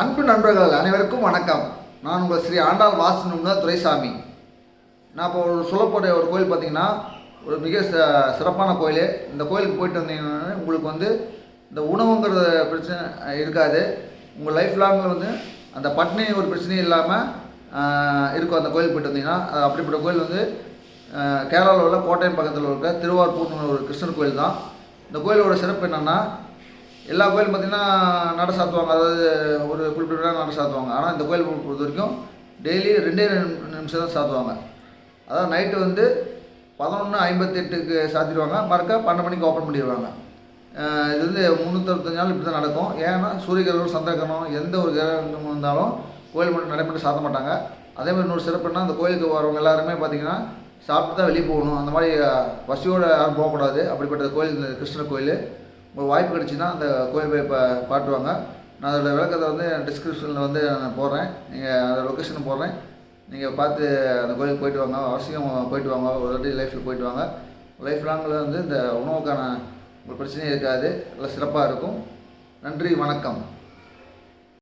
அன்பு நண்பர்கள் அனைவருக்கும் வணக்கம். நான் உங்கள் ஸ்ரீ ஆண்டாள் வாசனுங்க துரைசாமி. நான் இப்போ சொல்லப்போகிற ஒரு கோயில் பார்த்திங்கன்னா ஒரு மிக சிறப்பான கோயில். இந்த கோயிலுக்கு போயிட்டு வந்தீங்கன்னா உங்களுக்கு இந்த உணவுங்கிற பிரச்சனை இருக்காது. உங்கள் லைஃப் லாங்கில் அந்த பட்னி ஒரு பிரச்சனையும் இல்லாமல் இருக்கும். அந்த கோயிலுக்கு போயிட்டு வந்தீங்கன்னா அப்படிப்பட்ட கோயில் கேரளாவில் உள்ள கோட்டையம் பக்கத்தில் இருக்க திருவாரூர்னு ஒரு கிருஷ்ணர் கோயில் தான். இந்த கோயிலோட சிறப்பு என்னென்னா, எல்லா கோயிலும் பார்த்திங்கன்னா நட சாத்துவாங்க, அதாவது ஒரு குறிப்பிட்ட நட சாத்துவாங்க. ஆனால் இந்த கோயில் பொறுத்த வரைக்கும் டெய்லி 2 நிமிஷம் தான் சாத்துவாங்க. அதாவது நைட்டு 11:58க்கு சாத்திடுவாங்க, மறக்க 12 மணிக்கு ஓப்பன் பண்ணிடுவாங்க. இது 365 நாள் இப்படி தான் நடக்கும். ஏன்னா சூரிய கிரகணம், சந்திர கிரகணம், எந்த ஒரு கிரகணம் இருந்தாலும் கோயில் மட்டும் நடைபெற்று சாத்த மாட்டாங்க. அதேமாதிரி இன்னொரு சிறப்புன்னா, அந்த கோயிலுக்கு வரவங்க எல்லாருமே பார்த்திங்கன்னா சாப்பிட்டு தான் வெளியே போகணும். அந்த மாதிரி பசியோடு யாரும் போகக்கூடாது. அப்படிப்பட்ட கோயில் இந்த கிருஷ்ணர் கோயில். உங்களுக்கு வாய்ப்பு கிடச்சின்னா அந்த கோயில் போய் பாட்டுவாங்க. நான் அதோடய விளக்கத்தை டிஸ்கிரிப்ஷனில் நான் போடுறேன். நீங்கள் அந்த லொக்கேஷன் போடுறேன். நீங்கள் பார்த்து அந்த கோயிலுக்கு போயிட்டு வாங்க. அவசியம் போயிட்டு வாங்க. ஒரு வாட்டி லைஃப்பில் போயிட்டு வாங்க. லைஃப் லாங்கில் இந்த உணவுக்கான ஒரு பிரச்சனையும் இருக்காது. நல்லா சிறப்பாக இருக்கும். நன்றி, வணக்கம்.